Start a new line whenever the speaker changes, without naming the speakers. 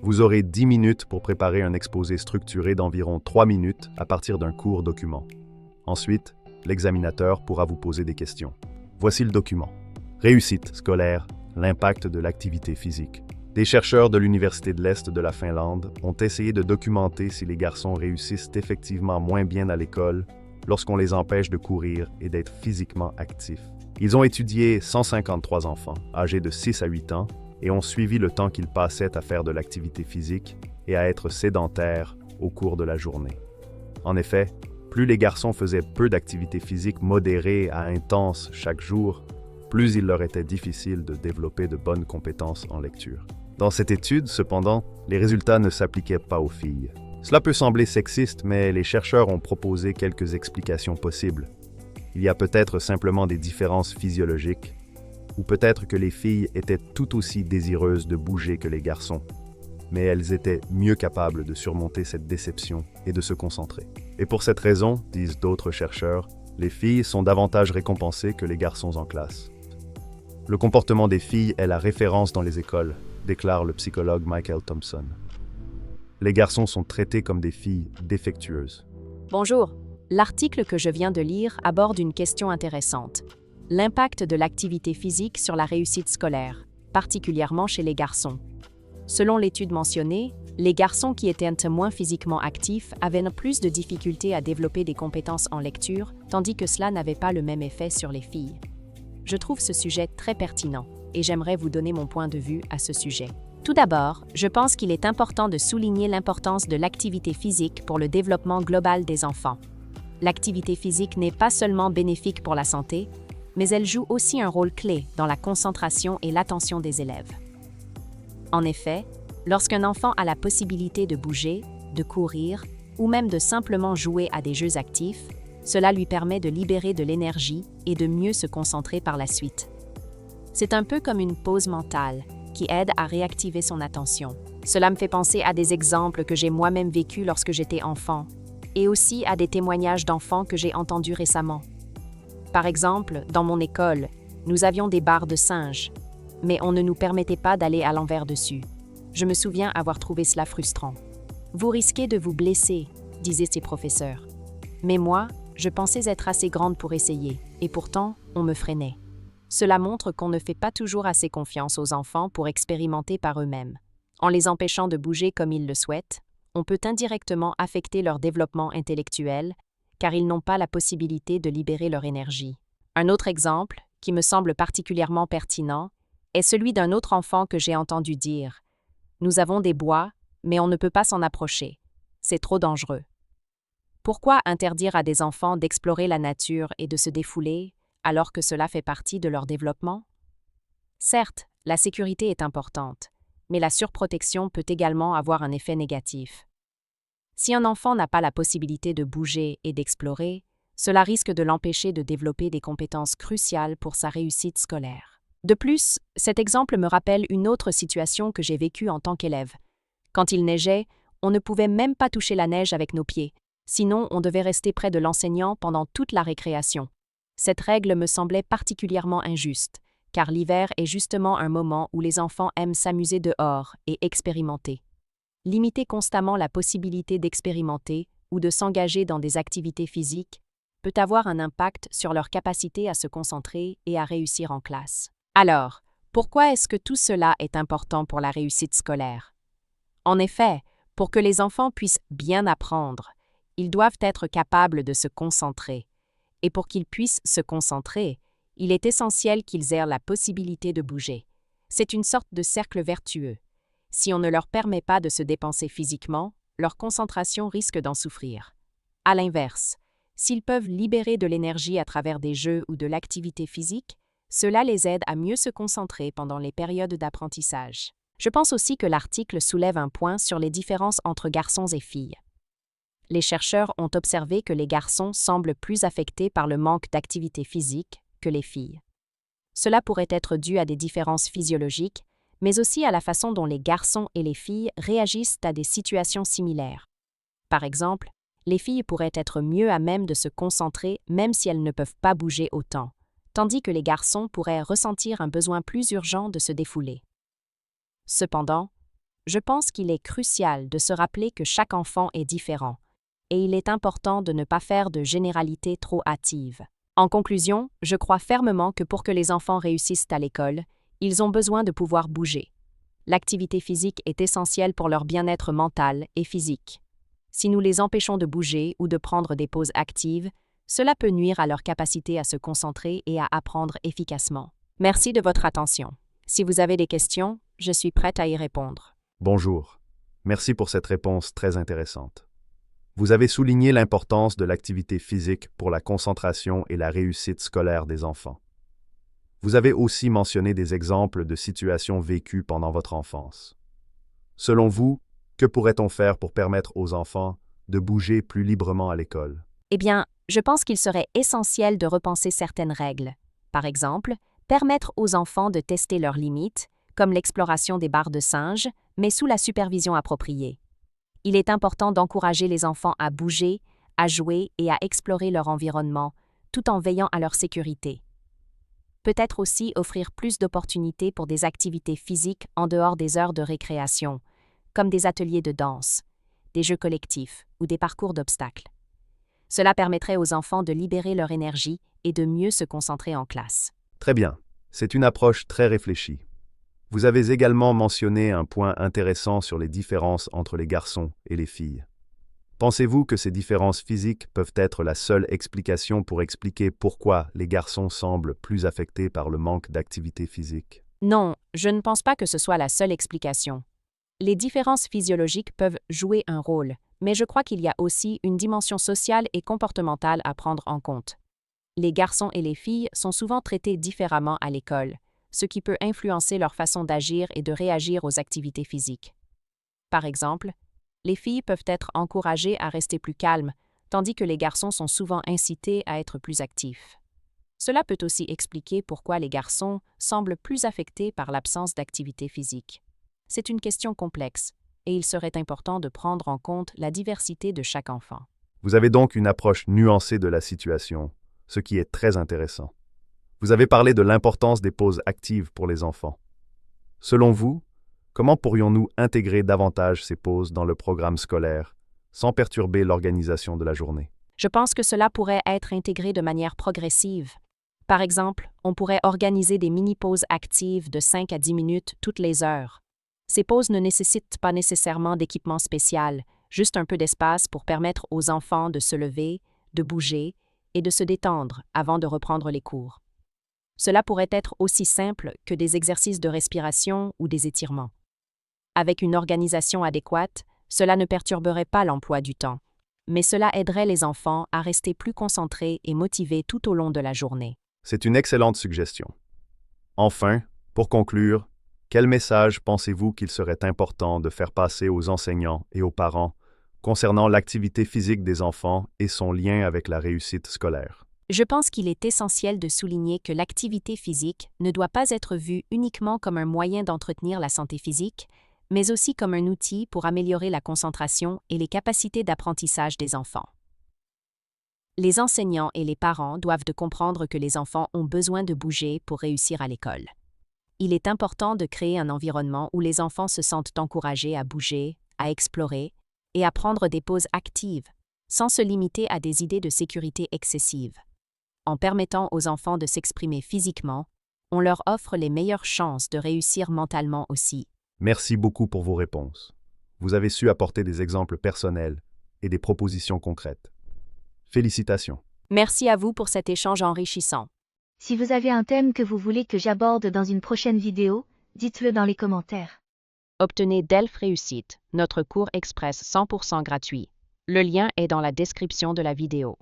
Vous aurez 10 minutes pour préparer un exposé structuré d'environ 3 minutes à partir d'un court document. Ensuite, l'examinateur pourra vous poser des questions. Voici le document. Réussite scolaire, l'impact de l'activité physique. Des chercheurs de l'Université de l'Est de la Finlande ont essayé de documenter si les garçons réussissent effectivement moins bien à l'école lorsqu'on les empêche de courir et d'être physiquement actifs. Ils ont étudié 153 enfants, âgés de 6 à 8 ans, et ont suivi le temps qu'ils passaient à faire de l'activité physique et à être sédentaires au cours de la journée. En effet, plus les garçons faisaient peu d'activité physique modérée à intense chaque jour, plus il leur était difficile de développer de bonnes compétences en lecture. Dans cette étude, cependant, les résultats ne s'appliquaient pas aux filles. Cela peut sembler sexiste, mais les chercheurs ont proposé quelques explications possibles. Il y a peut-être simplement des différences physiologiques, ou peut-être que les filles étaient tout aussi désireuses de bouger que les garçons, mais elles étaient mieux capables de surmonter cette déception et de se concentrer. Et pour cette raison, disent d'autres chercheurs, les filles sont davantage récompensées que les garçons en classe. Le comportement des filles est la référence dans les écoles, déclare le psychologue Michael Thompson. Les garçons sont traités comme des filles défectueuses.
Bonjour. L'article que je viens de lire aborde une question intéressante. L'impact de l'activité physique sur la réussite scolaire, particulièrement chez les garçons. Selon l'étude mentionnée, les garçons qui étaient moins physiquement actifs avaient plus de difficultés à développer des compétences en lecture, tandis que cela n'avait pas le même effet sur les filles. Je trouve ce sujet très pertinent et j'aimerais vous donner mon point de vue à ce sujet. Tout d'abord, je pense qu'il est important de souligner l'importance de l'activité physique pour le développement global des enfants. L'activité physique n'est pas seulement bénéfique pour la santé, mais elle joue aussi un rôle clé dans la concentration et l'attention des élèves. En effet, lorsqu'un enfant a la possibilité de bouger, de courir, ou même de simplement jouer à des jeux actifs, cela lui permet de libérer de l'énergie et de mieux se concentrer par la suite. C'est un peu comme une pause mentale qui aide à réactiver son attention. Cela me fait penser à des exemples que j'ai moi-même vécus lorsque j'étais enfant, et aussi à des témoignages d'enfants que j'ai entendus récemment. Par exemple, dans mon école, nous avions des barres de singes, mais on ne nous permettait pas d'aller à l'envers dessus. Je me souviens avoir trouvé cela frustrant. Vous risquez de vous blesser, disaient ses professeurs. Mais moi, je pensais être assez grande pour essayer, et pourtant, on me freinait. Cela montre qu'on ne fait pas toujours assez confiance aux enfants pour expérimenter par eux-mêmes. En les empêchant de bouger comme ils le souhaitent, on peut indirectement affecter leur développement intellectuel, car ils n'ont pas la possibilité de libérer leur énergie. Un autre exemple, qui me semble particulièrement pertinent, est celui d'un autre enfant que j'ai entendu dire « Nous avons des bois, mais on ne peut pas s'en approcher. C'est trop dangereux. » Pourquoi interdire à des enfants d'explorer la nature et de se défouler, alors que cela fait partie de leur développement? Certes, la sécurité est importante, mais la surprotection peut également avoir un effet négatif. Si un enfant n'a pas la possibilité de bouger et d'explorer, cela risque de l'empêcher de développer des compétences cruciales pour sa réussite scolaire. De plus, cet exemple me rappelle une autre situation que j'ai vécue en tant qu'élève. Quand il neigeait, on ne pouvait même pas toucher la neige avec nos pieds, sinon on devait rester près de l'enseignant pendant toute la récréation. Cette règle me semblait particulièrement injuste, car l'hiver est justement un moment où les enfants aiment s'amuser dehors et expérimenter. Limiter constamment la possibilité d'expérimenter ou de s'engager dans des activités physiques peut avoir un impact sur leur capacité à se concentrer et à réussir en classe. Alors, pourquoi est-ce que tout cela est important pour la réussite scolaire? En effet, pour que les enfants puissent bien apprendre, ils doivent être capables de se concentrer. Et pour qu'ils puissent se concentrer, il est essentiel qu'ils aient la possibilité de bouger. C'est une sorte de cercle vertueux. Si on ne leur permet pas de se dépenser physiquement, leur concentration risque d'en souffrir. À l'inverse, s'ils peuvent libérer de l'énergie à travers des jeux ou de l'activité physique, cela les aide à mieux se concentrer pendant les périodes d'apprentissage. Je pense aussi que l'article soulève un point sur les différences entre garçons et filles. Les chercheurs ont observé que les garçons semblent plus affectés par le manque d'activité physique que les filles. Cela pourrait être dû à des différences physiologiques, mais aussi à la façon dont les garçons et les filles réagissent à des situations similaires. Par exemple, les filles pourraient être mieux à même de se concentrer même si elles ne peuvent pas bouger autant, tandis que les garçons pourraient ressentir un besoin plus urgent de se défouler. Cependant, je pense qu'il est crucial de se rappeler que chaque enfant est différent, et il est important de ne pas faire de généralités trop hâtives. En conclusion, je crois fermement que pour que les enfants réussissent à l'école, ils ont besoin de pouvoir bouger. L'activité physique est essentielle pour leur bien-être mental et physique. Si nous les empêchons de bouger ou de prendre des pauses actives, cela peut nuire à leur capacité à se concentrer et à apprendre efficacement. Merci de votre attention. Si vous avez des questions, je suis prête à y répondre.
Bonjour. Merci pour cette réponse très intéressante. Vous avez souligné l'importance de l'activité physique pour la concentration et la réussite scolaire des enfants. Vous avez aussi mentionné des exemples de situations vécues pendant votre enfance. Selon vous, que pourrait-on faire pour permettre aux enfants de bouger plus librement à l'école?
Eh bien, je pense qu'il serait essentiel de repenser certaines règles. Par exemple, permettre aux enfants de tester leurs limites, comme l'exploration des barres de singe, mais sous la supervision appropriée. Il est important d'encourager les enfants à bouger, à jouer et à explorer leur environnement, tout en veillant à leur sécurité. Peut-être aussi offrir plus d'opportunités pour des activités physiques en dehors des heures de récréation, comme des ateliers de danse, des jeux collectifs ou des parcours d'obstacles. Cela permettrait aux enfants de libérer leur énergie et de mieux se concentrer en classe.
Très bien. C'est une approche très réfléchie. Vous avez également mentionné un point intéressant sur les différences entre les garçons et les filles. Pensez-vous que ces différences physiques peuvent être la seule explication pour expliquer pourquoi les garçons semblent plus affectés par le manque d'activité physique?
Non, je ne pense pas que ce soit la seule explication. Les différences physiologiques peuvent jouer un rôle, mais je crois qu'il y a aussi une dimension sociale et comportementale à prendre en compte. Les garçons et les filles sont souvent traités différemment à l'école, ce qui peut influencer leur façon d'agir et de réagir aux activités physiques. Par exemple, les filles peuvent être encouragées à rester plus calmes, tandis que les garçons sont souvent incités à être plus actifs. Cela peut aussi expliquer pourquoi les garçons semblent plus affectés par l'absence d'activité physique. C'est une question complexe, et il serait important de prendre en compte la diversité de chaque enfant.
Vous avez donc une approche nuancée de la situation, ce qui est très intéressant. Vous avez parlé de l'importance des pauses actives pour les enfants. Selon vous, comment pourrions-nous intégrer davantage ces pauses dans le programme scolaire, sans perturber l'organisation de la journée?
Je pense que cela pourrait être intégré de manière progressive. Par exemple, on pourrait organiser des mini-pauses actives de 5 à 10 minutes toutes les heures. Ces pauses ne nécessitent pas nécessairement d'équipement spécial, juste un peu d'espace pour permettre aux enfants de se lever, de bouger et de se détendre avant de reprendre les cours. Cela pourrait être aussi simple que des exercices de respiration ou des étirements. Avec une organisation adéquate, cela ne perturberait pas l'emploi du temps, mais cela aiderait les enfants à rester plus concentrés et motivés tout au long de la journée.
C'est une excellente suggestion. Enfin, pour conclure, quel message pensez-vous qu'il serait important de faire passer aux enseignants et aux parents concernant l'activité physique des enfants et son lien avec la réussite scolaire?
Je pense qu'il est essentiel de souligner que l'activité physique ne doit pas être vue uniquement comme un moyen d'entretenir la santé physique, mais aussi comme un outil pour améliorer la concentration et les capacités d'apprentissage des enfants. Les enseignants et les parents doivent comprendre que les enfants ont besoin de bouger pour réussir à l'école. Il est important de créer un environnement où les enfants se sentent encouragés à bouger, à explorer et à prendre des pauses actives, sans se limiter à des idées de sécurité excessives. En permettant aux enfants de s'exprimer physiquement, on leur offre les meilleures chances de réussir mentalement aussi.
Merci beaucoup pour vos réponses. Vous avez su apporter des exemples personnels et des propositions concrètes. Félicitations.
Merci à vous pour cet échange enrichissant.
Si vous avez un thème que vous voulez que j'aborde dans une prochaine vidéo, dites-le dans les commentaires.
Obtenez DELF Réussite, notre cours express 100% gratuit. Le lien est dans la description de la vidéo.